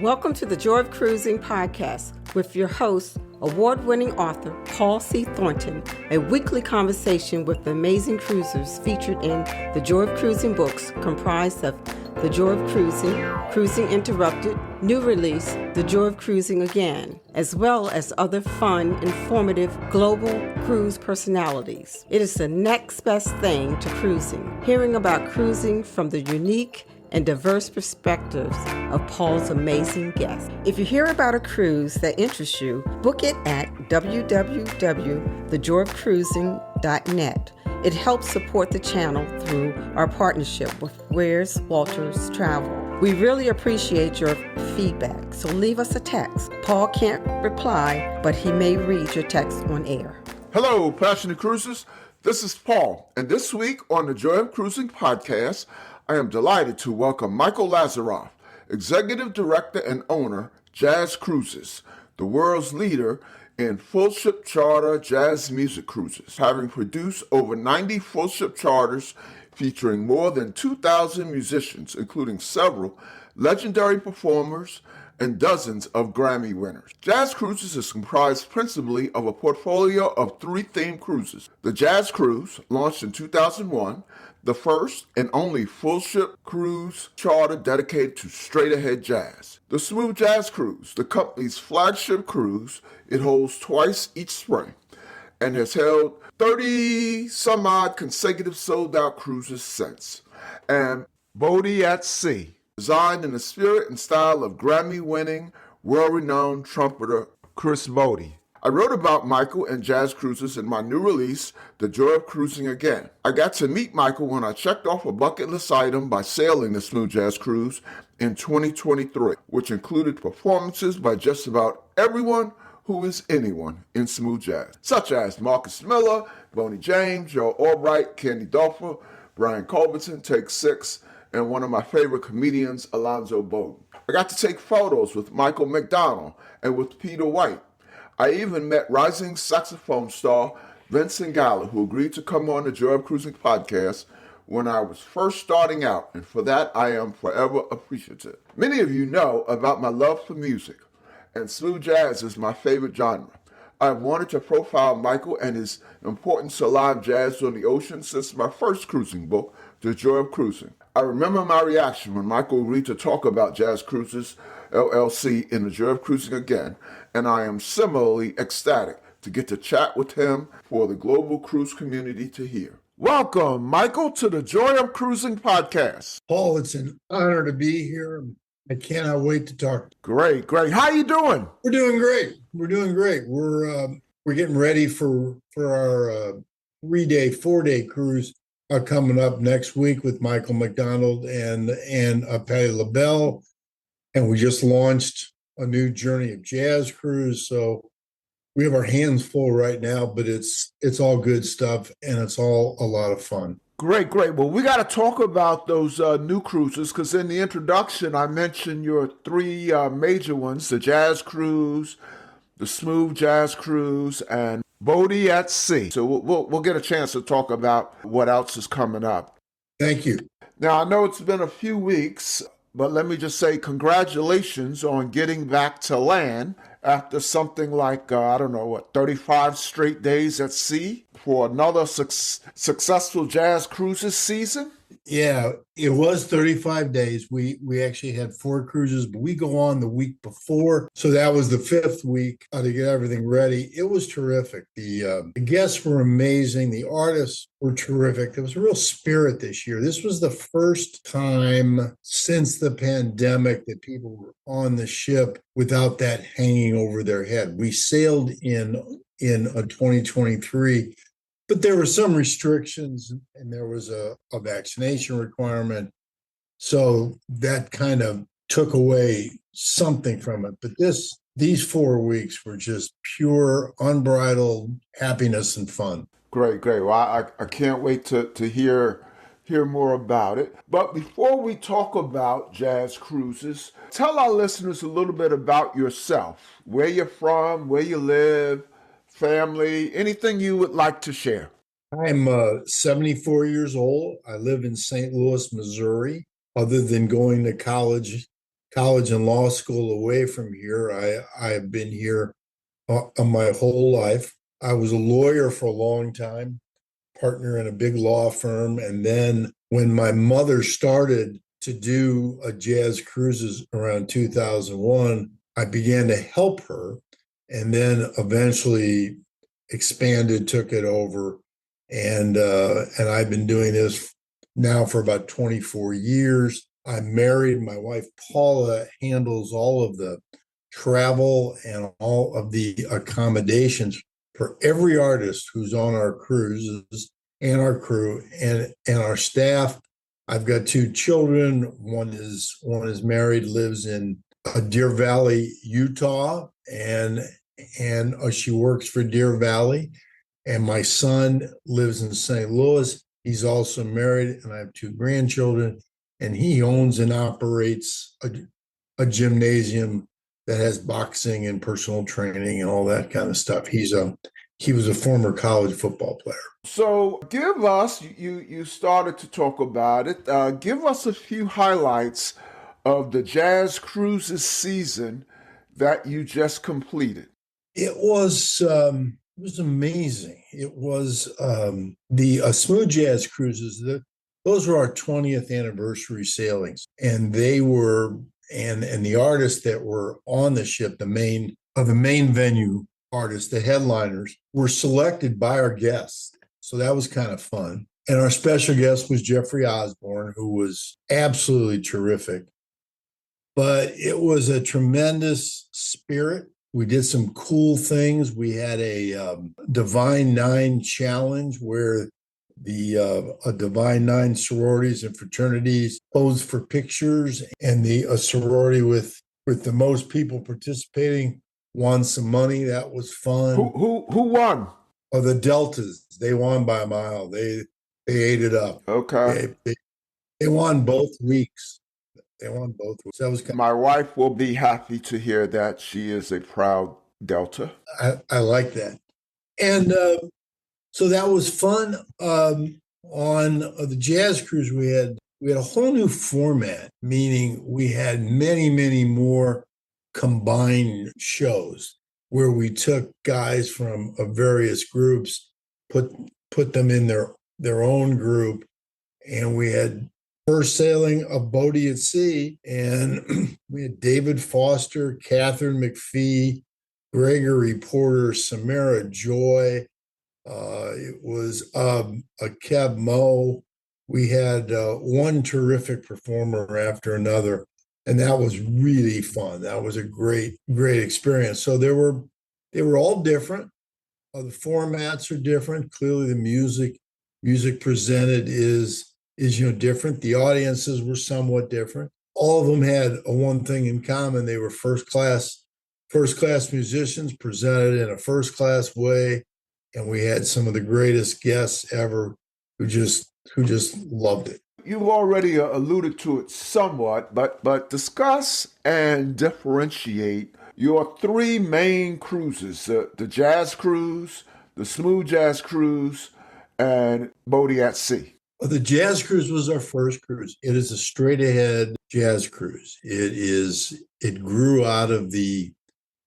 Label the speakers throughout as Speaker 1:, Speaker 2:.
Speaker 1: Welcome to the Joy of Cruising podcast with your host, award-winning author Paul C. Thornton, a weekly conversation with the amazing cruisers featured in the Joy of Cruising books comprised of The Joy of Cruising, Cruising Interrupted, new release, The Joy of Cruising Again, as well as other fun, informative, global cruise personalities. It is the next best thing to cruising, hearing about cruising from the unique and diverse perspectives of Paul's amazing guests. If you hear about a cruise that interests you, book it at www.thejoyofcruising.net. It helps support the channel through our partnership with Where's Walters Travel. We really appreciate your feedback, so leave us a text. Paul can't reply, but he may read your text on air.
Speaker 2: Hello, passionate cruisers. This is Paul, and this week on the Joy of Cruising podcast, I am delighted to welcome Michael Lazaroff, Executive Director and Owner, Jazz Cruises, the world's leader in full-ship charter jazz music cruises, having produced over 90 full-ship charters featuring more than 2,000 musicians, including several legendary performers and dozens of Grammy winners. Jazz Cruises is comprised principally of a portfolio of 3 themed cruises. The Jazz Cruise, launched in 2001, the first and only full-ship cruise charter dedicated to straight-ahead jazz. The Smooth Jazz Cruise, the company's flagship cruise, it holds twice each spring and has held 30-some-odd consecutive sold-out cruises since. And Botti at Sea, designed in the spirit and style of Grammy-winning, world-renowned trumpeter Chris Botti. I wrote about Michael and Jazz Cruises in my new release, The Joy of Cruising Again. I got to meet Michael when I checked off a bucket list item by sailing the Smooth Jazz Cruise in 2023, which included performances by just about everyone who is anyone in smooth jazz, such as Marcus Miller, Boney James, Joe Albright, Candy Dulfer, Brian Culbertson, Take 6, and one of my favorite comedians, Alonzo Bowden. I got to take photos with Michael McDonald and with Peter White. I even met rising saxophone star Vincent Gallo, who agreed to come on the Joy of Cruising podcast when I was first starting out, and for that I am forever appreciative. Many of you know about my love for music, and smooth jazz is my favorite genre. I've wanted to profile Michael and his importance to live jazz on the ocean since my first cruising book, The Joy of Cruising. I remember my reaction when Michael agreed to talk about Jazz Cruises, LLC in The Joy of Cruising Again, and I am similarly ecstatic to get to chat with him for the global cruise community to hear. Welcome, Michael, to the Joy of Cruising podcast.
Speaker 3: Paul, it's an honor to be here. I cannot wait to talk.
Speaker 2: Great. How you doing?
Speaker 3: We're doing great. We're getting ready for our 4-day cruise coming up next week with Michael McDonald and Patti LaBelle. And we just launched a new Journey of Jazz cruise. So we have our hands full right now, but it's all good stuff and it's all a lot of fun.
Speaker 2: Great. Well, we got to talk about those new cruises because in the introduction, I mentioned your 3 major ones, the Jazz Cruise, the Smooth Jazz Cruise, and Botti at Sea. So we'll get a chance to talk about what else is coming up.
Speaker 3: Thank you.
Speaker 2: Now, I know it's been a few weeks, but let me just say congratulations on getting back to land after something like, 35 straight days at sea for another successful Jazz Cruises season?
Speaker 3: Yeah, it was 35 days. We actually had 4 cruises, but we go on the week before. So that was the 5th week to get everything ready. It was terrific. The guests were amazing. The artists were terrific. There was a real spirit this year. This was the first time since the pandemic that people were on the ship without that hanging over their head. We sailed in 2023. But there were some restrictions and there was a vaccination requirement. So that kind of took away something from it. But these 4 weeks were just pure, unbridled happiness and fun.
Speaker 2: Great. Well, I can't wait to hear more about it. But before we talk about Jazz Cruises, tell our listeners a little bit about yourself, where you're from, where you live, family, anything you would like to share.
Speaker 3: I'm 74 years old. I live in St. Louis, Missouri. Other than going to college college and law school away from here. I've been here my whole life. I was a lawyer for a long time, partner in a big law firm. And then when my mother started to do a jazz cruises around 2001, I began to help her and then eventually expanded, took it over. And I've been doing this now for about 24 years. I'm married. My wife, Paula, handles all of the travel and all of the accommodations for every artist who's on our cruises and our crew and our staff. I've got two children. One is married, lives in Deer Valley, Utah, and she works for Deer Valley. And my son lives in St. Louis. He's also married, and I have two grandchildren. And he owns and operates a gymnasium that has boxing and personal training and all that kind of stuff. He was a former college football player.
Speaker 2: So give us, you started to talk about it, give us a few highlights of the Jazz Cruises season that you just completed.
Speaker 3: It was amazing. It was the Smooth Jazz Cruises. Those were our 20th anniversary sailings, and they were and the artists that were on the ship, the main venue artists, the headliners, were selected by our guests. So that was kind of fun. And our special guest was Jeffrey Osborne, who was absolutely terrific. But it was a tremendous spirit. We did some cool things. We had a Divine Nine challenge where the Divine Nine sororities and fraternities posed for pictures, and a sorority with the most people participating won some money. That was fun.
Speaker 2: Who won?
Speaker 3: Oh, the Deltas. They won by a mile. They ate it up.
Speaker 2: Okay.
Speaker 3: They won both weeks. They won both weeks. That was
Speaker 2: My wife will be happy to hear that. She is a proud Delta.
Speaker 3: I like that. And so that was fun. On the Jazz Cruise, we had a whole new format, meaning we had many, many more combined shows where we took guys from various groups, put them in their own group, and we had first sailing of Botti at Sea, and we had David Foster, Catherine McPhee, Gregory Porter, Samara Joy. It was a Keb Mo. We had one terrific performer after another, and that was really fun. That was a great experience. So they were all different. The formats are different. Clearly, the music presented is different. The audiences were somewhat different. All of them had one thing in common. They were first class musicians presented in a first class way. And we had some of the greatest guests ever who just loved it.
Speaker 2: You've already alluded to it somewhat, but discuss and differentiate your three main cruises, the Jazz Cruise, the Smooth Jazz Cruise, and Botti at Sea.
Speaker 3: Well, the Jazz Cruise was our first cruise. It is a straight ahead jazz cruise. It grew out of the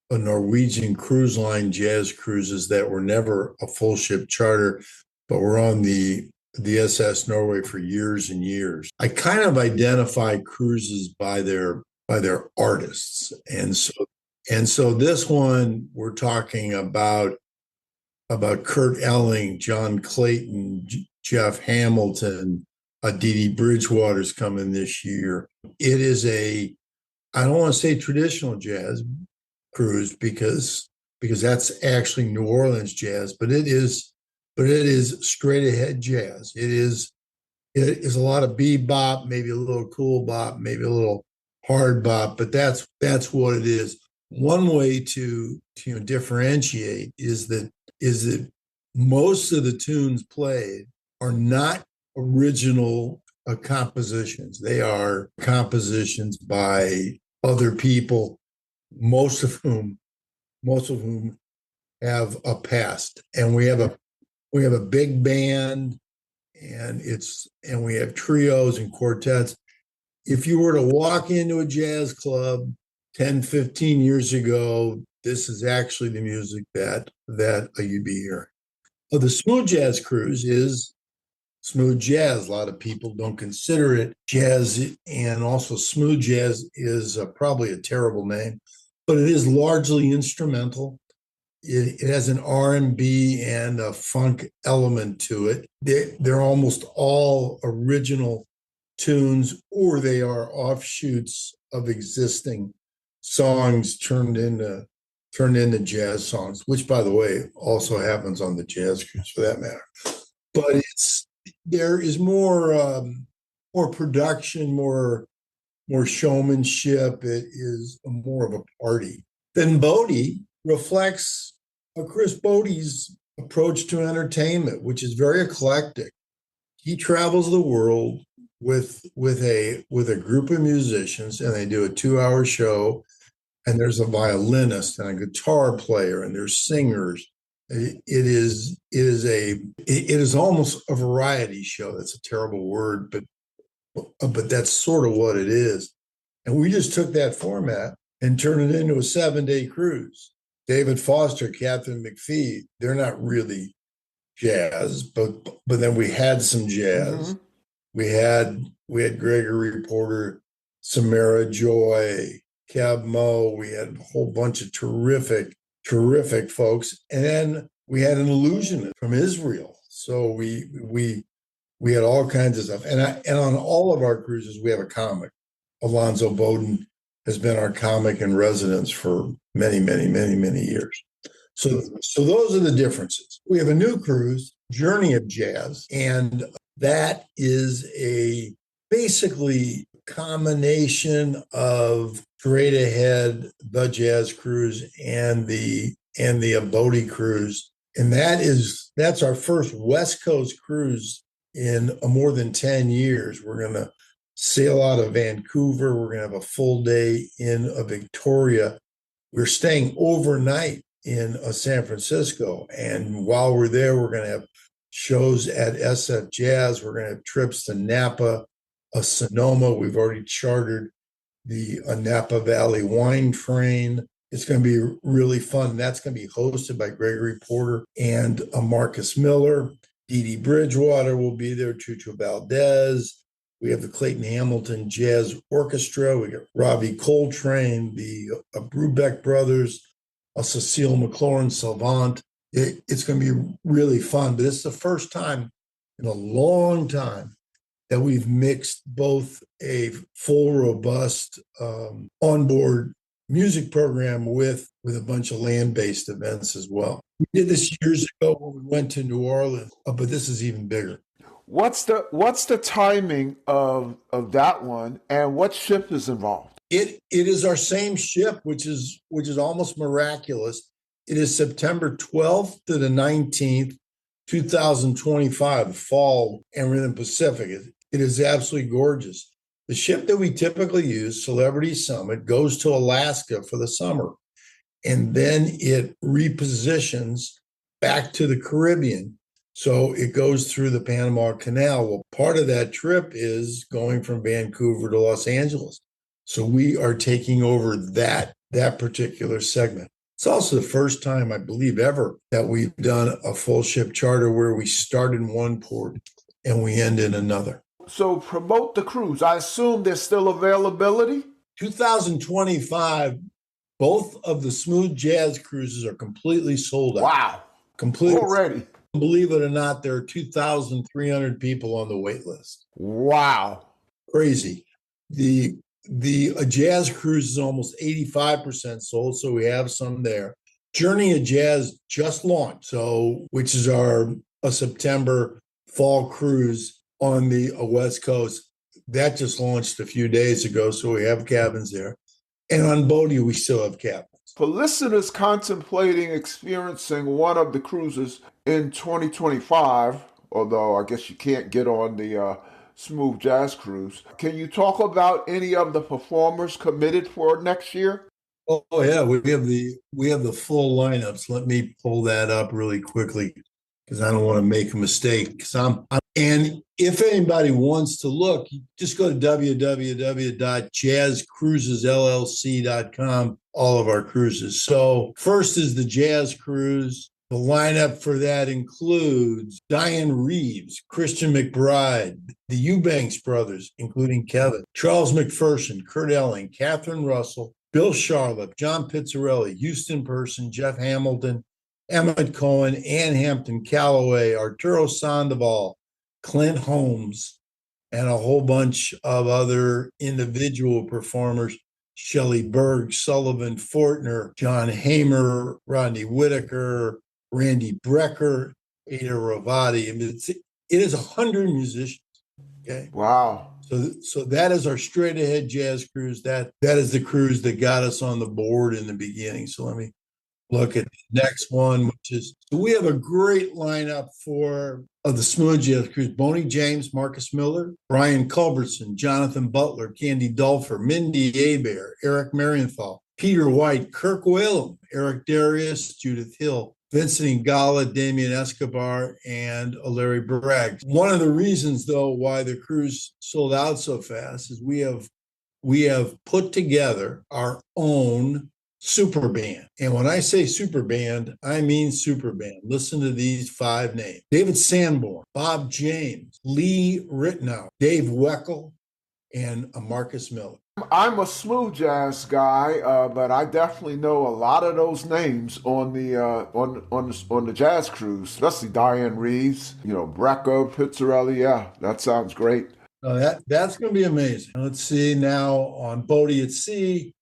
Speaker 3: Norwegian Cruise Line jazz cruises that were never a full ship charter, but were on the SS Norway for years and years. I kind of identify cruises by their artists, and so this one we're talking about Kurt Elling, John Clayton, Jeff Hamilton, Dee Dee Bridgewater's coming this year. It is I don't want to say traditional jazz cruise because that's actually New Orleans jazz, but it is straight ahead jazz. It is a lot of bebop, maybe a little cool bop, maybe a little hard bop, but that's what it is. One way to differentiate is that most of the tunes played are not original compositions. They are compositions by other people, most of whom have a past. And we have a big band, and we have trios and quartets. if you were to walk into a jazz club 10, 15 years ago, this is actually the music that you'd be hearing. Well, the smooth jazz cruise is smooth jazz. A lot of people don't consider it jazz, and also smooth jazz is probably a terrible name, but it is largely instrumental. It has an R&B and a funk element to it. They're almost all original tunes, or they are offshoots of existing songs turned into jazz songs, which, by the way, also happens on the Jazz Cruise for that matter. But there is more production, more showmanship. It is more of a party. Then Botti reflects Chris Botti's approach to entertainment, which is very eclectic. He travels the world with a group of musicians, and they do a 2-hour show, and there's a violinist and a guitar player, and there's singers. It is almost a variety show. That's a terrible word, but that's sort of what it is. And we just took that format and turned it into a 7-day cruise. David Foster, Catherine McPhee, they're not really jazz, but then we had some jazz. Mm-hmm. We had Gregory Porter, Samara Joy, Cab Mo. We had a whole bunch of terrific folks. And then we had an illusionist from Israel. So we had all kinds of stuff. And on all of our cruises, we have a comic. Alonzo Bowden has been our comic in residence for many, many, many, many years. So those are the differences. We have a new cruise, Journey of Jazz, and that is a basically combination of Straight Ahead, the Jazz Cruise, and the Botti Cruise. And that's our first West Coast cruise in more than 10 years. We're going to sail out of Vancouver. We're going to have a full day in Victoria. We're staying overnight in San Francisco. And while we're there, we're going to have shows at SF Jazz. We're going to have trips to Napa, Sonoma. We've already chartered the Napa Valley Wine Train. It's going to be really fun. That's going to be hosted by Gregory Porter and Marcus Miller. Dee Dee Bridgewater will be there, Chucho Valdez. We have the Clayton Hamilton Jazz Orchestra. We got Ravi Coltrane, the Brubeck Brothers, Cecile McLaurin Salvant. It's going to be really fun, but it's the first time in a long time that we've mixed both a full, robust onboard music program with a bunch of land-based events as well. We did this years ago when we went to New Orleans, but this is even bigger.
Speaker 2: What's the timing of that one, and what ship is involved?
Speaker 3: It is our same ship, which is almost miraculous. It is September 12th to the 19th, 2025, fall, Amarillo Pacific. It is absolutely gorgeous. The ship that we typically use, Celebrity Summit, goes to Alaska for the summer, and then it repositions back to the Caribbean. So it goes through the Panama Canal. Well, part of that trip is going from Vancouver to Los Angeles. So we are taking over that particular segment. It's also the first time, I believe, ever that we've done a full ship charter where we start in one port and we end in another.
Speaker 2: So promote the cruise. I assume there's still availability?
Speaker 3: 2025, both of the smooth jazz cruises are completely sold out.
Speaker 2: Wow.
Speaker 3: Completely.
Speaker 2: Already.
Speaker 3: Believe it or not, there are 2,300 people on the wait list.
Speaker 2: Wow. Crazy.
Speaker 3: The jazz cruise is almost 85% sold, so we have some there. Journey of Jazz just launched, which is a September fall cruise on the West Coast. That just launched a few days ago, so we have cabins there. And on Botti, we still have cabins.
Speaker 2: For listeners contemplating experiencing one of the cruises in 2025, although I guess you can't get on the Smooth Jazz Cruise, can you talk about any of the performers committed for next year?
Speaker 3: Oh yeah, we have the full lineups. Let me pull that up really quickly because I don't want to make a mistake. Because I'm And if anybody wants to look, just go to www.jazzcruisesllc.com, all of our cruises. So first is the Jazz Cruise. The lineup for that includes Diane Reeves, Christian McBride, the Eubanks brothers, including Kevin, Charles McPherson, Kurt Elling, Catherine Russell, Bill Charlap, John Pizzarelli, Houston Person, Jeff Hamilton, Emmett Cohen, Ann Hampton Calloway, Arturo Sandoval, Clint Holmes, and a whole bunch of other individual performers. Shelley Berg, Sullivan Fortner, John Hamer, Rodney Whitaker, Randy Brecker, Ada Ravati. I mean, it is 100 musicians. Okay.
Speaker 2: Wow.
Speaker 3: So that is our straight ahead jazz cruise. That is the cruise that got us on the board in the beginning. So let me look at the next one, which is, so we have a great lineup of the Smooth Jazz Cruise. Boney James, Marcus Miller, Brian Culbertson, Jonathan Butler, Candy Dulfer, Mindy Abair, Eric Marienthal, Peter White, Kirk Whalum, Eric Darius, Judith Hill, Vincent Ingala, Damian Escobar, and Larry Bragg. One of the reasons, though, why the cruise sold out so fast is we have put together our own super band. And when I say super band, I mean super band. Listen to these 5 names: David Sanborn, Bob James, Lee Ritenow, Dave Weckel, and Marcus Miller.
Speaker 2: I'm a smooth jazz guy, but I definitely know a lot of those names on the on the jazz cruise, especially Diane Reeves, Brecker, Pizzarelli. Yeah, that sounds great.
Speaker 3: That's going to be amazing. Let's see now on Botti at Sea.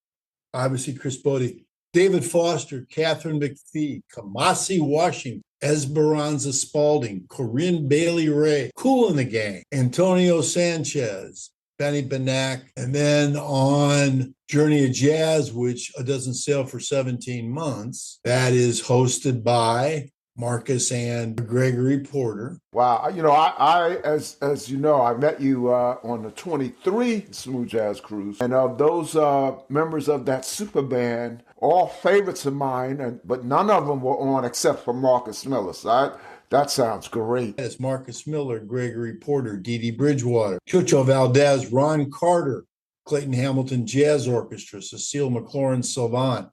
Speaker 3: Obviously, Chris Botti, David Foster, Catherine McPhee, Kamasi Washington, Esperanza Spalding, Corinne Bailey Ray, Kool and the Gang, Antonio Sanchez, Benny Benack. And then on Journey of Jazz, which doesn't sail for 17 months, that is hosted by Marcus and Gregory Porter.
Speaker 2: Wow. I as you know, I met you on the 23 Smooth Jazz Cruise. And of those members of that super band, all favorites of mine, but none of them were on except for Marcus Miller. So that sounds great.
Speaker 3: It's Marcus Miller, Gregory Porter, Dee Dee Bridgewater, Chucho Valdez, Ron Carter, Clayton Hamilton Jazz Orchestra, Cecile McLaurin Salvant,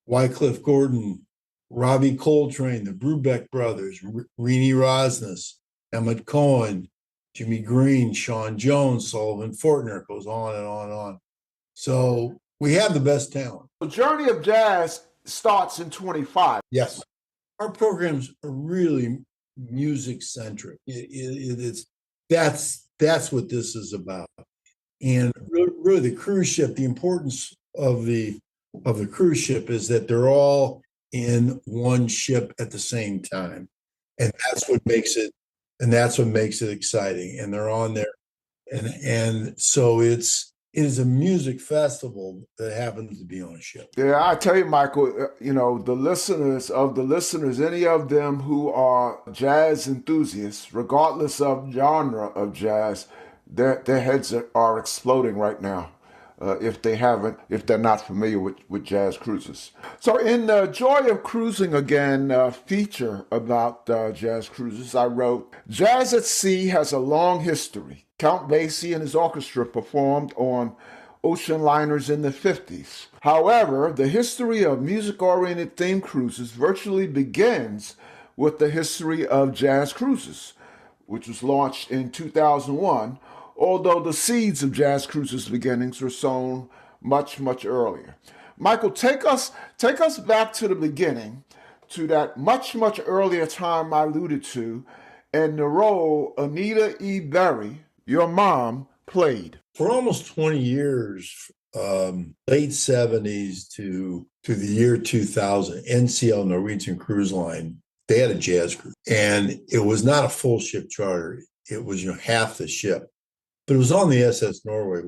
Speaker 3: Wycliffe Gordon, Robbie Coltrane, the Brubeck Brothers, Rini Rosnes, Emmett Cohen, Jimmy Green, Sean Jones, Sullivan Fortner. It goes on and on and on. So we have the best talent.
Speaker 2: The Journey of Jazz starts in 25.
Speaker 3: Yes. Our programs are really music centric. That's what this is about. And really the cruise ship, the importance of the cruise ship is that they're all in one ship at the same time, and that's what makes it exciting. And they're on there, and so it is a music festival that happens to be on a ship.
Speaker 2: Yeah, I tell you, Michael, the listeners, any of them who are jazz enthusiasts, regardless of genre of jazz, their heads are exploding right now. If they're not familiar with jazz cruises. So in the Joy of Cruising Again feature about jazz cruises, I wrote, Jazz at Sea has a long history. Count Basie and his orchestra performed on ocean liners in the 50s. However, the history of music-oriented theme cruises virtually begins with the history of jazz cruises, which was launched in 2001, although the seeds of jazz cruises' beginnings were sown much, much earlier. Michael, take us back to the beginning, to that much, much earlier time I alluded to, and the role Anita E. Berry, your mom, played.
Speaker 3: For almost 20 years, late 70s to the year 2000, NCL, Norwegian Cruise Line, they had a jazz cruise. And it was not a full ship charter. It was half the ship. But it was on the SS Norway,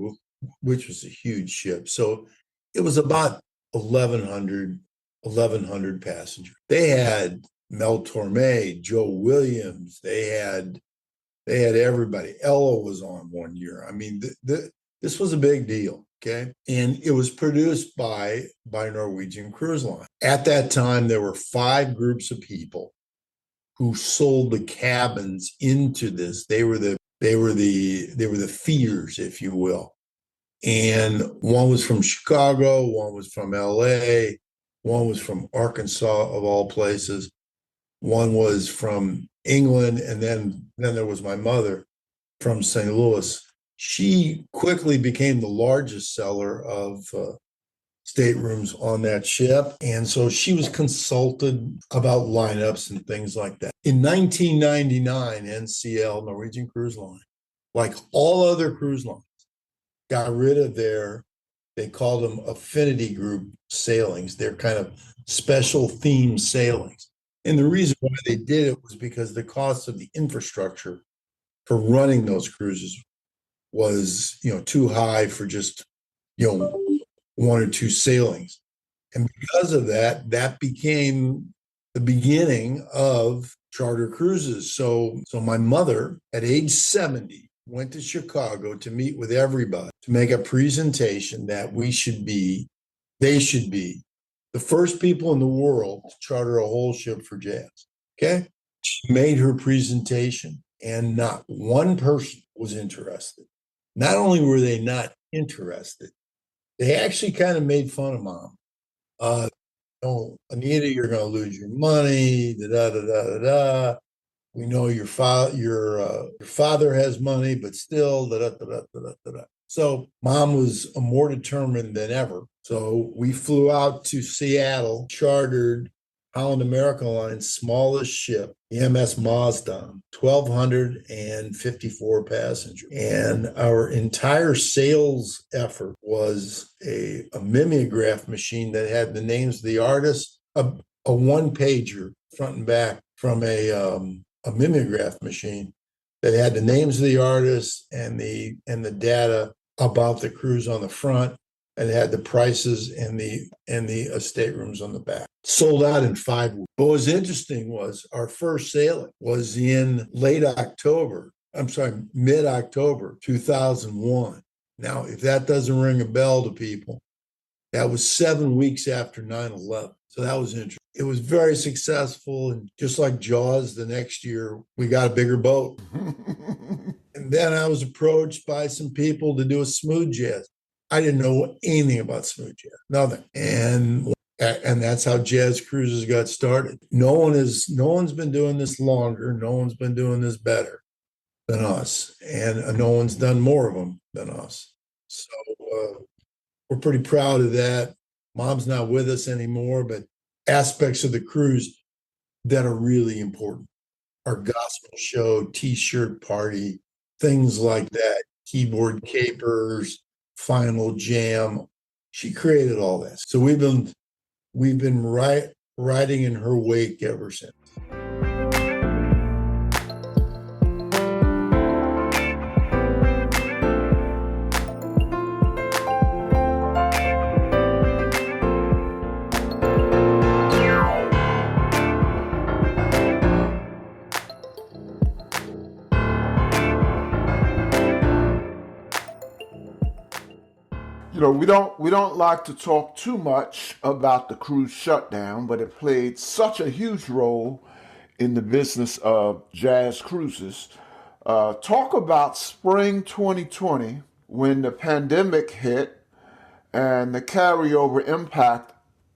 Speaker 3: which was a huge ship. So it was about 1,100 passengers. They had Mel Torme, Joe Williams. They had everybody. Ella was on one year. I mean, this was a big deal. Okay. And it was produced by Norwegian Cruise Line. At that time, there were 5 groups of people who sold the cabins into this. They were the feeders, if you will. And one was from Chicago, one was from LA, one was from Arkansas, of all places. One was from England, and then there was my mother from St. Louis. She quickly became the largest seller of staterooms on that ship. And so she was consulted about lineups and things like that. In 1999, NCL, Norwegian Cruise Line, like all other cruise lines, got rid of they called them affinity group sailings. They're kind of special theme sailings. And the reason why they did it was because the cost of the infrastructure for running those cruises was, too high for just, one or two sailings. And because of that, that became the beginning of charter cruises. So my mother, at age 70, went to Chicago to meet with everybody to make a presentation that they should be the first people in the world to charter a whole ship for jazz. Okay. She made her presentation and not one person was interested. Not only were they not interested, they actually kind of made fun of Mom. Oh, Anita, you're going to lose your money. Da da da da da. We know your father has money, but still. Da da da da da da da. So Mom was more determined than ever. So we flew out to Seattle, chartered Holland America Line's smallest ship, the MS Mazda, 1,254 passengers. And our entire sales effort was a mimeograph machine that had the names of the artists, a one-pager front and back from a mimeograph machine that had the names of the artists and the data about the cruise on the front, and it had the prices and the staterooms on the back. Sold out in 5 weeks. What was interesting was our first sailing was in mid-October 2001. Now, if that doesn't ring a bell to people, that was 7 weeks after 9/11. So that was interesting. It was very successful. And just like Jaws, the next year, we got a bigger boat. And then I was approached by some people to do a smooth jazz. I didn't know anything about smooth jazz, nothing. And that's how jazz cruises got started. No one's been doing this longer. No one's been doing this better than us. And no one's done more of them than us. So we're pretty proud of that. Mom's not with us anymore, but aspects of the cruise that are really important. Our gospel show, T-shirt party, things like that, keyboard capers, final jam. She created all that. So we've been riding in her wake ever since.
Speaker 2: We don't like to talk too much about the cruise shutdown, but it played such a huge role in the business of jazz cruises. Talk about spring 2020 when the pandemic hit and the carryover impact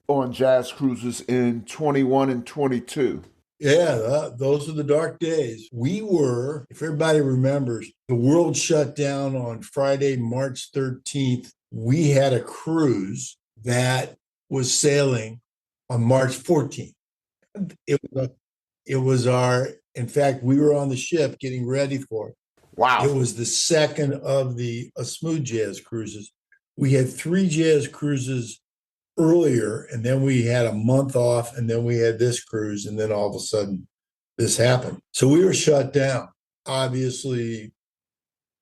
Speaker 2: on jazz cruises in 21 and 22.
Speaker 3: Yeah, those are the dark days. We were, if everybody remembers, the world shut down on Friday, March 13th. We had a cruise that was sailing on March 14th. In fact, we were on the ship getting ready for it.
Speaker 2: Wow.
Speaker 3: It was the second of the smooth jazz cruises. We had 3 jazz cruises earlier, and then we had a month off, and then we had this cruise, and then all of a sudden this happened. So we were shut down. Obviously,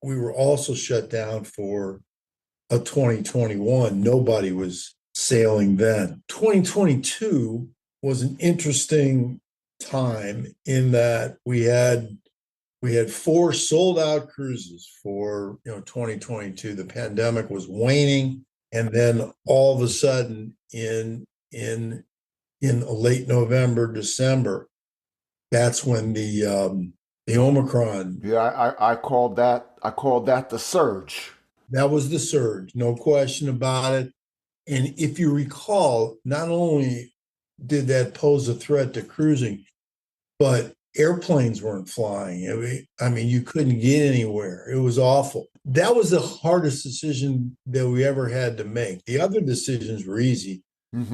Speaker 3: we were also shut down for a 2021. Nobody was sailing then. 2022 was an interesting time in that we had 4 sold out cruises for 2022. The pandemic was waning, and then all of a sudden in late November, December, That's when the Omicron.
Speaker 2: Yeah, I called that the surge.
Speaker 3: That was the surge, no question about it. And if you recall, not only did that pose a threat to cruising, but airplanes weren't flying. I mean, you couldn't get anywhere. It was awful. That was the hardest decision that we ever had to make. The other decisions were easy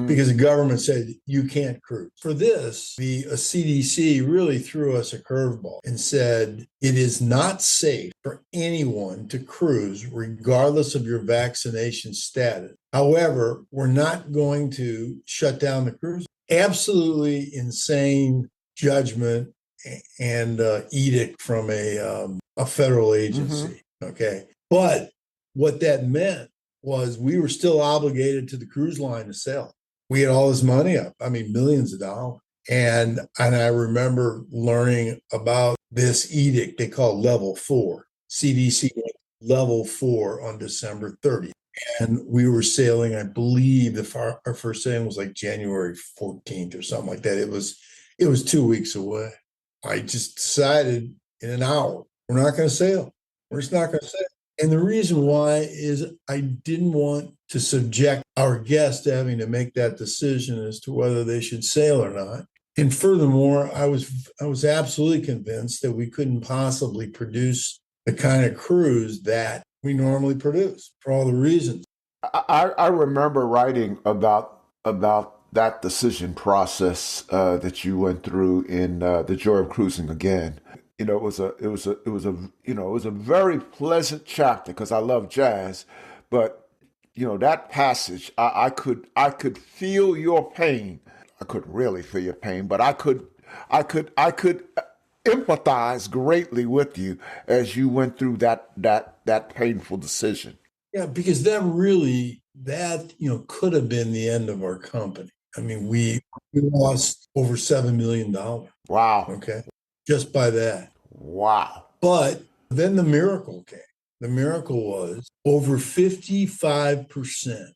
Speaker 3: because the government said you can't cruise. For this, the CDC really threw us a curveball and said it is not safe for anyone to cruise regardless of your vaccination status. However, we're not going to shut down the cruise. Absolutely insane judgment and edict from a federal agency. Okay. But what that meant was we were still obligated to the cruise line to sell. We had all this money up. I mean, millions of dollars. And I remember learning about this edict they call level 4. CDC went level 4 on December 30th. And we were sailing, I believe our first sailing was like January 14th or something like that. It was 2 weeks away. I just decided in an hour, we're not going to sail. We're just not going to sail. And the reason why is I didn't want to subject our guests to having to make that decision as to whether they should sail or not. And furthermore, I was absolutely convinced that we couldn't possibly produce the kind of cruise that we normally produce for all the reasons.
Speaker 2: I remember writing about that decision process that you went through in The Joy of Cruising Again. You know, it was a very pleasant chapter because I love jazz, but you know that passage I could feel your pain. I couldn't really feel your pain, but I could empathize greatly with you as you went through that painful decision.
Speaker 3: Yeah, because that could have been the end of our company. I mean, we lost over $7 million.
Speaker 2: Wow.
Speaker 3: Okay. Just by that.
Speaker 2: Wow.
Speaker 3: But then the miracle came. The miracle was over 55%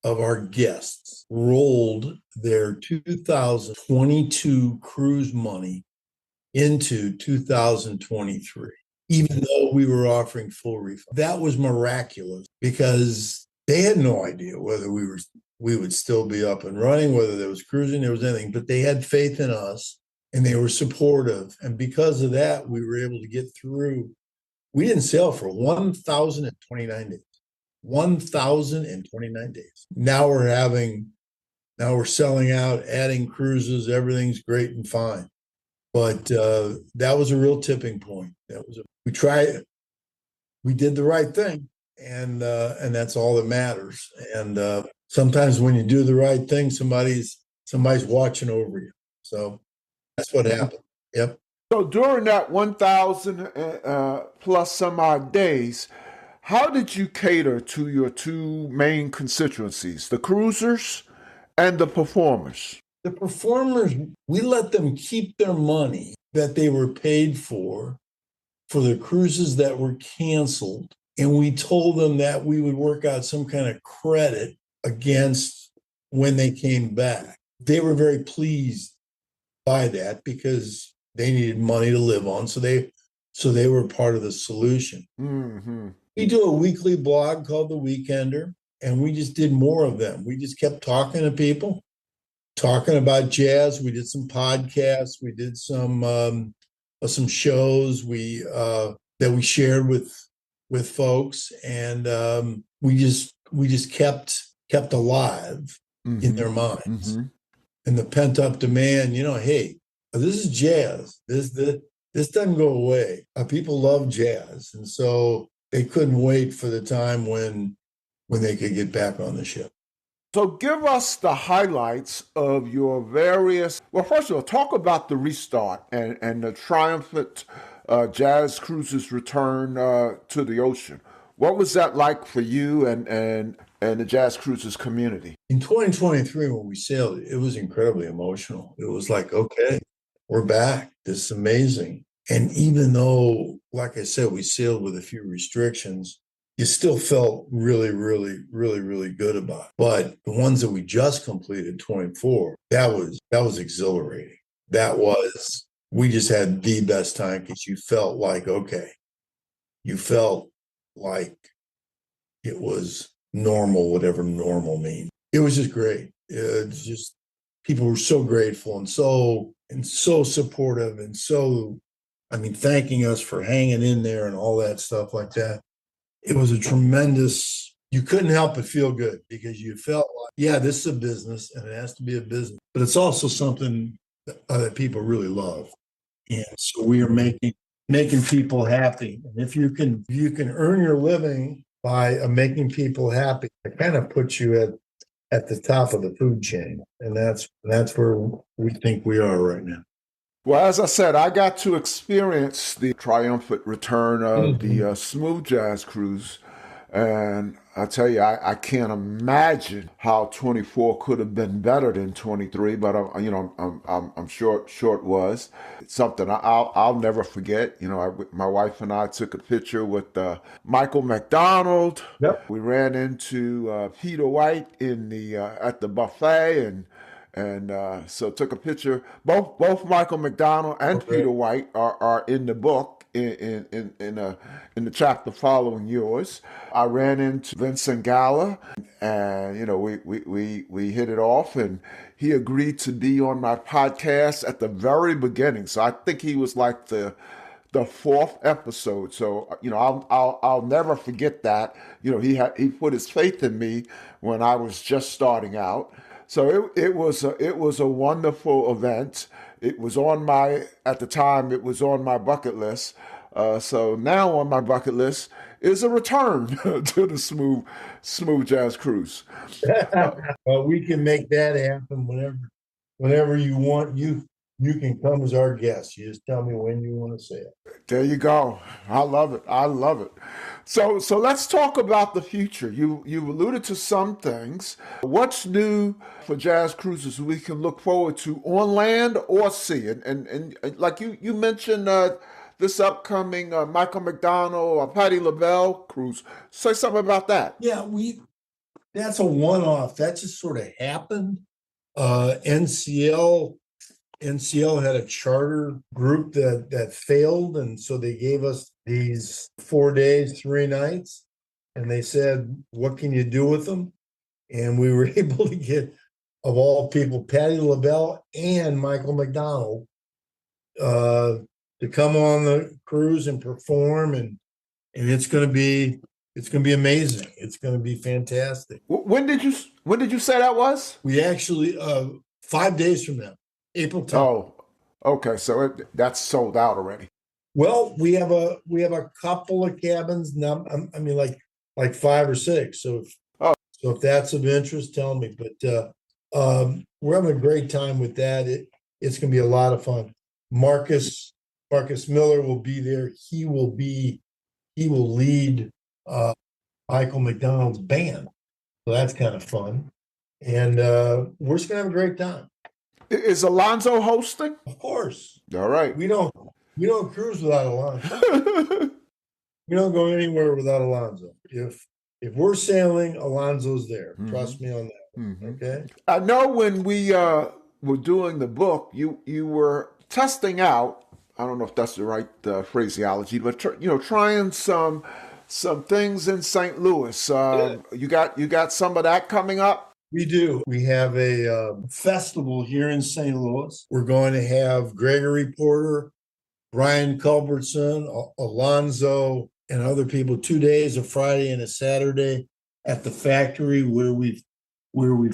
Speaker 3: of our guests rolled their 2022 cruise money into 2023, even though we were offering full refund. That was miraculous because they had no idea whether we would still be up and running, whether there was cruising, there was anything, but they had faith in us and they were supportive. And because of that, we were able to get through. We didn't sail for 1,029 days. 1,029 days. Now we're selling out, adding cruises, everything's great and fine. But that was a real tipping point. We did the right thing, and that's all that matters. And sometimes when you do the right thing, somebody's watching over you. So that's what happened. Yep.
Speaker 2: So during that 1,000 plus some odd days, how did you cater to your two main constituencies, the cruisers and the performers?
Speaker 3: The performers, we let them keep their money that they were paid for the cruises that were canceled. And we told them that we would work out some kind of credit against when they came back. They were very pleased by that because they needed money to live on. So they were part of the solution. Mm-hmm. We do a weekly blog called The Weekender, and we just did more of them. We just kept talking to people, talking about jazz. We did some podcasts. We did some shows that we shared with folks, and we just kept alive in their minds. Mm-hmm. And the pent up demand, hey, this is jazz. This doesn't go away. People love jazz, and so they couldn't wait for the time when they could get back on the ship.
Speaker 2: So give us the highlights of your various, well, first of all, talk about the restart and the triumphant Jazz Cruises return to the ocean. What was that like for you and the Jazz Cruises community?
Speaker 3: In 2023, when we sailed, it was incredibly emotional. It was like, okay, we're back. This is amazing. And even though, like I said, we sailed with a few restrictions, you still felt really, really, really, really good about it. But the ones that we just completed, 24, that was exhilarating. That was we just had the best time because you felt like, okay, you felt like it was normal, whatever normal means. It was just great. It's just people were so grateful and so supportive and thanking us for hanging in there and all that stuff like that. It was a tremendous, you couldn't help but feel good because you felt like, yeah, this is a business and it has to be a business, but it's also something that people really love. And so we are making people happy. And if you can earn your living by making people happy, it kind of puts you at the top of the food chain. And that's where we think we are right now.
Speaker 2: Well, as I said, I got to experience the triumphant return of the Smooth Jazz Cruise. And I tell you, I can't imagine how 24 could have been better than 23, but I'm sure it was. It's something I'll never forget. My wife and I took a picture with Michael McDonald.
Speaker 3: Yep.
Speaker 2: We ran into Peter White at the buffet and so took a picture. Both Michael McDonald and Peter White are in the book in the chapter following yours. I ran into Vincent Gala, and we hit it off, and he agreed to be on my podcast at the very beginning. So I think he was like the fourth episode. So I'll never forget that. He put his faith in me when I was just starting out. So it was a wonderful event. It was at the time it was on my bucket list. So now on my bucket list is a return to the smooth jazz cruise.
Speaker 3: Well, we can make that happen whenever you want. You can come as our guest. You just tell me when you want to say it.
Speaker 2: There you go. I love it. So let's talk about the future. You've alluded to some things. What's new for Jazz Cruises we can look forward to on land or sea? And like you mentioned this upcoming Michael McDonald or Patti LaBelle cruise. Say something about that.
Speaker 3: Yeah, that's a one-off. That just sort of happened. NCL had a charter group that failed, and so they gave us these 4 days, 3 nights, and they said, "What can you do with them?" And we were able to get, of all people, Patti LaBelle and Michael McDonald to come on the cruise and perform, and it's going to be amazing. It's going to be fantastic.
Speaker 2: When did you say that was?
Speaker 3: We actually 5 days from now. April 10th.
Speaker 2: Oh, okay. So that's sold out already.
Speaker 3: Well, we have a couple of cabins now. Like 5 or 6. So if that's of interest, tell me. But we're having a great time with that. It's going to be a lot of fun. Marcus Miller will be there. He will lead Michael McDonald's band. So that's kind of fun. And we're just going to have a great time.
Speaker 2: Is Alonzo hosting?
Speaker 3: Of course.
Speaker 2: All right.
Speaker 3: We don't cruise without Alonzo. We don't go anywhere without Alonzo. If we're sailing, Alonzo's there. Mm-hmm. Trust me on that. Mm-hmm. Okay.
Speaker 2: I know when we were doing the book, you were testing out. I don't know if that's the right phraseology, but trying some things in St. Louis. You got some of that coming up.
Speaker 3: We do. We have a festival here in St. Louis. We're going to have Gregory Porter, Brian Culbertson, Alonzo, and other people. 2 days, a Friday and a Saturday, at the factory where we've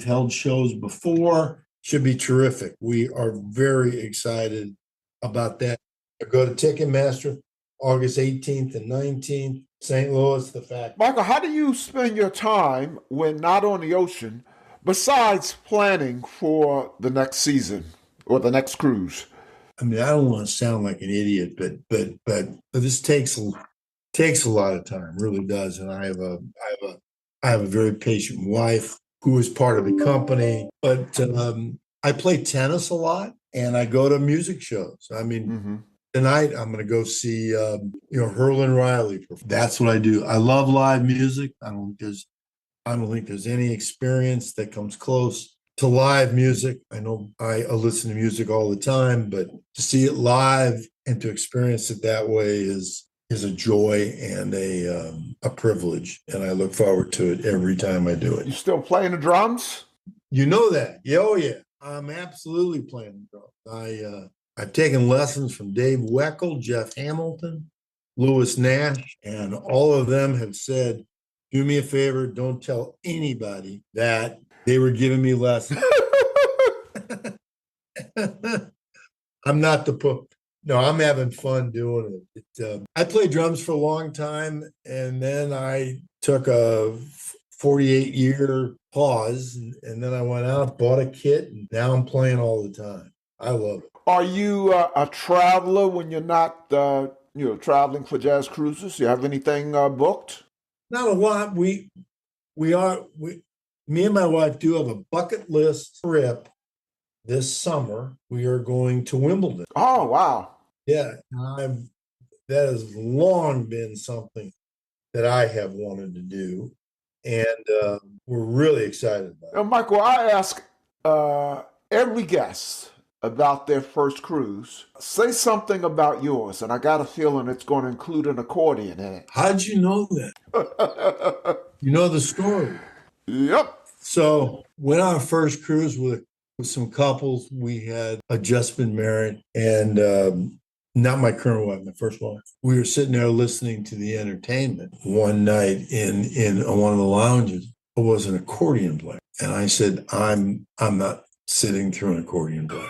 Speaker 3: held shows before. Should be terrific. We are very excited about that. Go to Ticketmaster, August 18th and 19th, St. Louis, the factory.
Speaker 2: Michael, how do you spend your time when not on the ocean, besides planning for the next season or the next cruise?
Speaker 3: I don't want to sound like an idiot, but this takes a lot of time, really does. And I have a very patient wife who is part of the company. But I play tennis a lot, and I go to music shows. Tonight I'm going to go see Herlin Riley. That's what I do. I love live music. I don't think there's any experience that comes close to live music. I know I listen to music all the time, but to see it live and to experience it that way is a joy and a privilege. And I look forward to it every time I do
Speaker 2: You
Speaker 3: it.
Speaker 2: still playing the drums?
Speaker 3: You know that. Yeah, oh, yeah. I'm absolutely playing the drums. I've taken lessons from Dave Weckl, Jeff Hamilton, Lewis Nash, and all of them have said, do me a favor, don't tell anybody that they were giving me lessons. I'm not the poop. No, I'm having fun doing it. I played drums for a long time, and then I took a 48-year pause, and then I went out, bought a kit, and now I'm playing all the time. I love it.
Speaker 2: Are you a traveler when you're not, traveling for Jazz Cruises? You have anything booked?
Speaker 3: Not a lot. Me and my wife do have a bucket list trip this summer. We are going to Wimbledon.
Speaker 2: Oh, wow.
Speaker 3: Yeah, that has long been something that I have wanted to do, and we're really excited about it.
Speaker 2: Now, Michael, I ask every guest about their first cruise. Say something about yours, and I got a feeling it's going to include an accordion in it.
Speaker 3: How'd you know that? You know the story.
Speaker 2: Yep.
Speaker 3: So went on our first cruise with some couples. We had just been married, and not my current wife, my first wife. We were sitting there listening to the entertainment one night in one of the lounges. It was an accordion player, and I said, "I'm not sitting through an accordion player."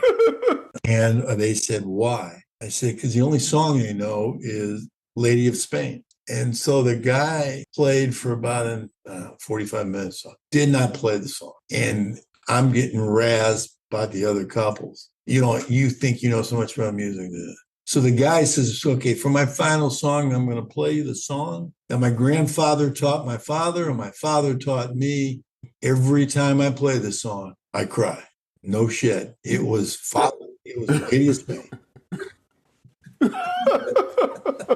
Speaker 3: And they said, "Why?" I said, "Because the only song they know is Lady of Spain." And so the guy played for about 45 minutes, did not play the song. And I'm getting razzed by the other couples. You think you know so much about music. So the guy says, okay, for my final song, I'm going to play you the song that my grandfather taught my father and my father taught me. Every time I play the song, I cry. No shit. It was Lady of Spain.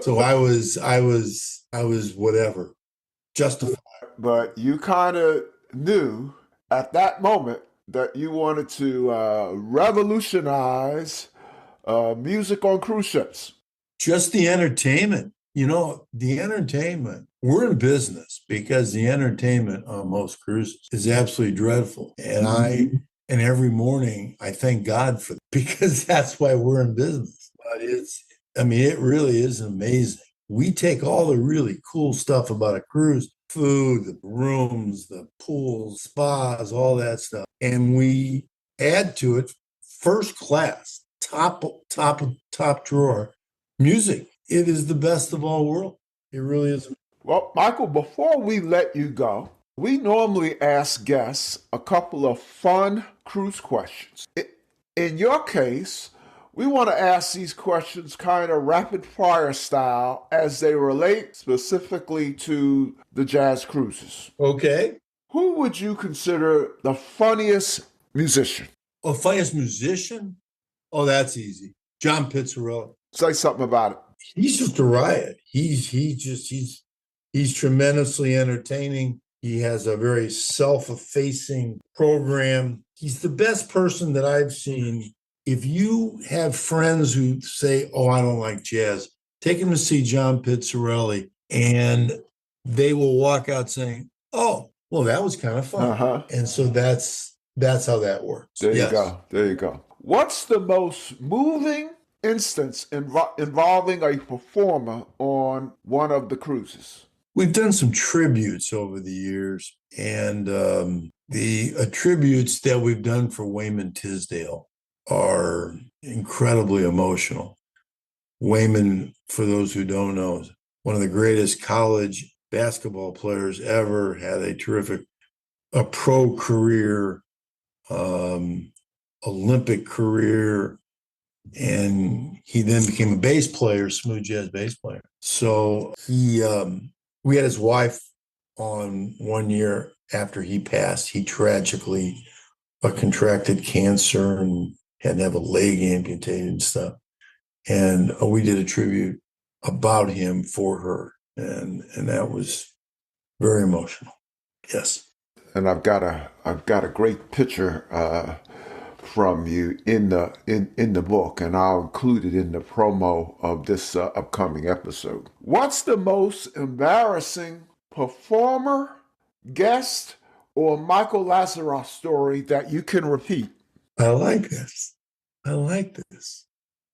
Speaker 3: So I was whatever, justified.
Speaker 2: But you kind of knew at that moment that you wanted to revolutionize music on cruise ships.
Speaker 3: Just the entertainment. The entertainment. We're in business because the entertainment on most cruises is absolutely dreadful. And every morning I thank God for that because that's why we're in business. But it really is amazing. We take all the really cool stuff about a cruise, food, the rooms, the pools, spas, all that stuff, and we add to it first class, top drawer music. It is the best of all worlds. It really is.
Speaker 2: Well, Michael, before we let you go, we normally ask guests a couple of fun cruise questions. In your case, we want to ask these questions kind of rapid fire style as they relate specifically to the Jazz Cruises.
Speaker 3: Okay.
Speaker 2: Who would you consider the funniest musician?
Speaker 3: Oh, funniest musician? Oh, that's easy. John Pizzarella.
Speaker 2: Say something about it.
Speaker 3: He's just a riot. He's tremendously entertaining. He has a very self-effacing program. He's the best person that I've seen. If you have friends who say, "Oh, I don't like jazz," take them to see John Pizzarelli, and they will walk out saying, "Oh, well, that was kind of fun."
Speaker 2: Uh-huh.
Speaker 3: And so that's how that works.
Speaker 2: There you go. There you go. What's the most moving instance involving a performer on one of the cruises?
Speaker 3: We've done some tributes over the years, and the tributes that we've done for Wayman Tisdale are incredibly emotional. Wayman, for those who don't know, is one of the greatest college basketball players ever, had a pro career, Olympic career, and he then became a bass player, smooth jazz bass player. So we had his wife on one year after he passed. He tragically contracted cancer and had to have a leg amputated and stuff. And we did a tribute about him for her. And that was very emotional. Yes.
Speaker 2: and I've got a great picture from you in the book, and I'll include it in the promo of this upcoming episode. What's the most embarrassing performer, guest, or Michael Lazaroff story that you can repeat?
Speaker 3: I like this. I like this.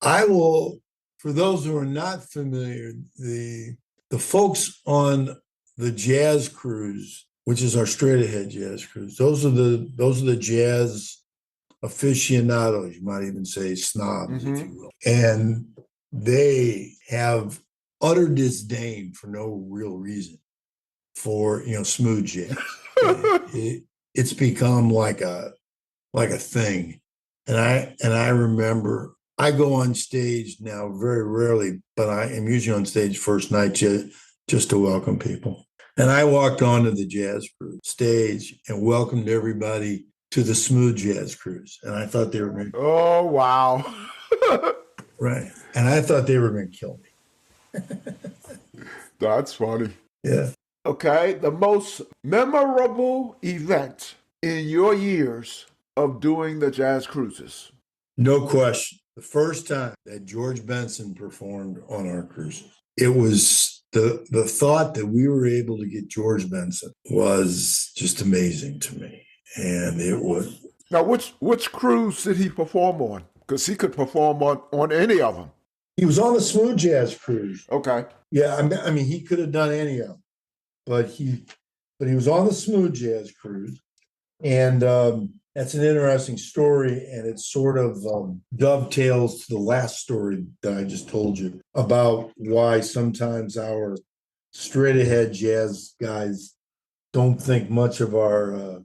Speaker 3: I will, for those who are not familiar, the folks on the jazz cruise, which is our straight ahead jazz cruise, those are the jazz aficionados, you might even say snobs, if you will. And they have utter disdain for no real reason for, smooth jazz. It's become like a thing. And I remember I go on stage now very rarely, but I am usually on stage first night just to welcome people. And I walked onto the jazz cruise stage and welcomed everybody to the smooth jazz cruise. And I thought they were going to...
Speaker 2: Oh, wow.
Speaker 3: Right. And I thought they were going to kill me.
Speaker 2: That's funny.
Speaker 3: Yeah.
Speaker 2: Okay. The most memorable event in your years of doing the jazz cruises?
Speaker 3: No question. The first time that George Benson performed on our cruises, it was the thought that we were able to get George Benson was just amazing to me. And it was...
Speaker 2: Now, which cruise did he perform on? Because he could perform on any of them.
Speaker 3: He was on the smooth jazz cruise.
Speaker 2: Okay.
Speaker 3: Yeah, I mean, he could have done any of them, but he was on the smooth jazz cruise, and that's an interesting story, and it sort of dovetails to the last story that I just told you about why sometimes our straight ahead jazz guys don't think much of our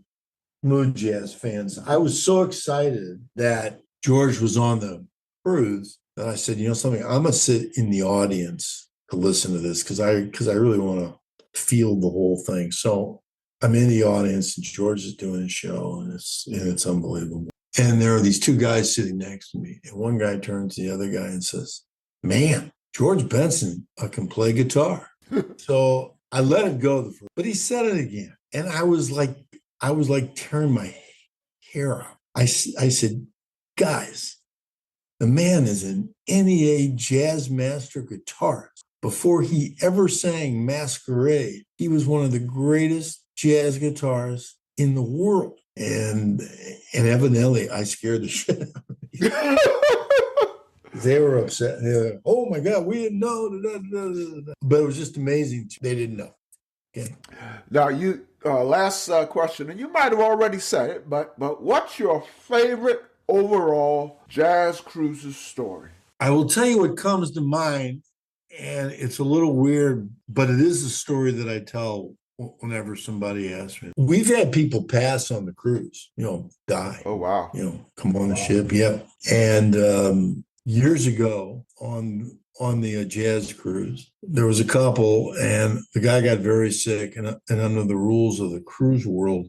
Speaker 3: smooth jazz fans. I was so excited that George was on the cruise that I said, something, I'm gonna sit in the audience to listen to this because I really want to feel the whole thing. So I'm in the audience and George is doing a show and it's unbelievable. And there are these two guys sitting next to me, and one guy turns to the other guy and says, "Man, George Benson can play guitar." So I let it go but he said it again, and I was like tearing my hair out. I said, "Guys, the man is an NEA jazz master guitarist. Before he ever sang Masquerade, he was one of the greatest jazz guitarists in the world." And evidently, I scared the shit out of them. They were upset. They were like, "Oh my God, we didn't know." But it was just amazing. They didn't know. Okay.
Speaker 2: Now, you last question, and you might have already said it, but what's your favorite overall jazz cruises story?
Speaker 3: I will tell you what comes to mind, and it's a little weird, but it is a story that I tell whenever somebody asks me. We've had people pass on the cruise, die.
Speaker 2: Oh, wow.
Speaker 3: Come on the ship. Yep. And years ago on the jazz cruise, there was a couple, and the guy got very sick, and under the rules of the cruise world,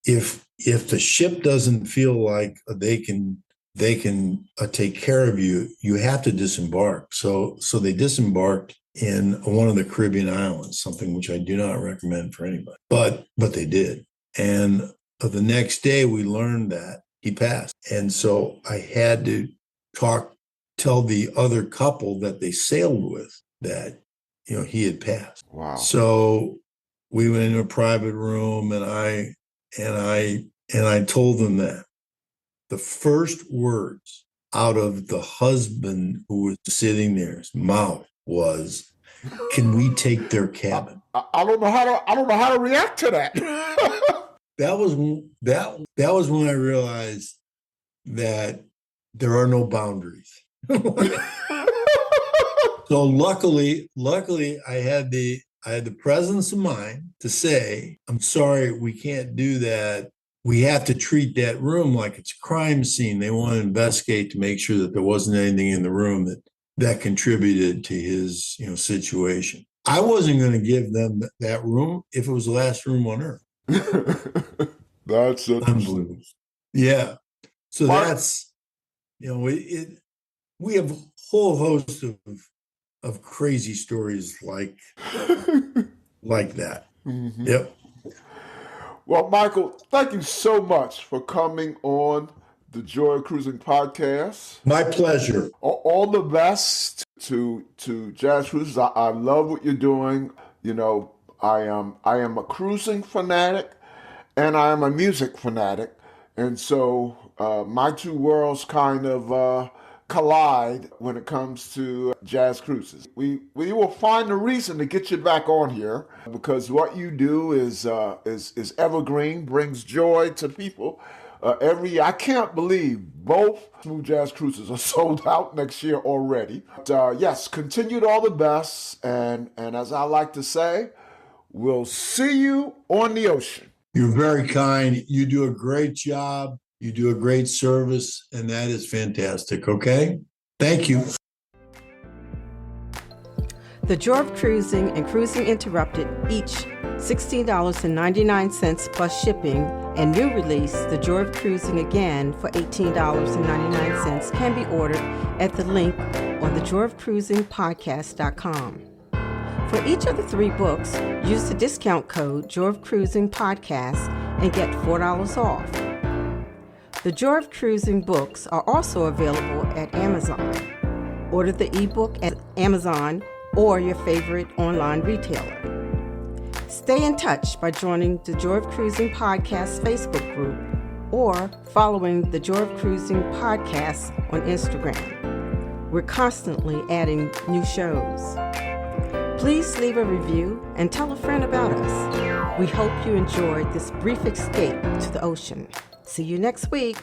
Speaker 3: if the ship doesn't feel like they can take care of you, you have to disembark. So they disembarked in one of the Caribbean islands, something which I do not recommend for anybody, but they did. And the next day we learned that he passed, and so I had to tell the other couple that they sailed with that he had passed.
Speaker 2: Wow.
Speaker 3: So we went into a private room, and I told them that the first words out of the husband who was sitting there's mouth was, "Can we take their cabin?"
Speaker 2: I don't know how to react to that.
Speaker 3: That was when I realized that there are no boundaries. So luckily I had the presence of mind to say, "I'm sorry, we can't do that. We have to treat that room like it's a crime scene. They want to investigate to make sure that there wasn't anything in the room that contributed to his, situation." I wasn't going to give them that room if it was the last room on earth.
Speaker 2: That's
Speaker 3: unbelievable. Yeah. So that's, we have a whole host of crazy stories like that. Mm-hmm. Yep.
Speaker 2: Well, Michael, thank you so much for coming on the Joy of Cruising podcast.
Speaker 3: My pleasure.
Speaker 2: All the best to Jazz Cruises. I love what you're doing. You know, I am a cruising fanatic and I am a music fanatic. And so my two worlds kind of collide when it comes to Jazz Cruises. We will find a reason to get you back on here because what you do is evergreen, brings joy to people every year. I can't believe both Smooth Jazz Cruises are sold out next year already. But, yes, continued all the best, and as I like to say, we'll see you on the ocean.
Speaker 3: You're very kind. You do a great job. You do a great service, and that is fantastic, okay? Thank you.
Speaker 1: The Joy of Cruising and Cruising Interrupted, each $16.99 plus shipping, and new release, The Joy of Cruising Again for $18.99 can be ordered at the link on thejoyofcruisingpodcast.com. For each of the 3 books, use the discount code Joy of Cruising Podcast and get $4 off. The Joy of Cruising books are also available at Amazon. Order the ebook at Amazon or your favorite online retailer. Stay in touch by joining the Joy of Cruising Podcast Facebook group or following the Joy of Cruising Podcast on Instagram. We're constantly adding new shows. Please leave a review and tell a friend about us. We hope you enjoyed this brief escape to the ocean. See you next week.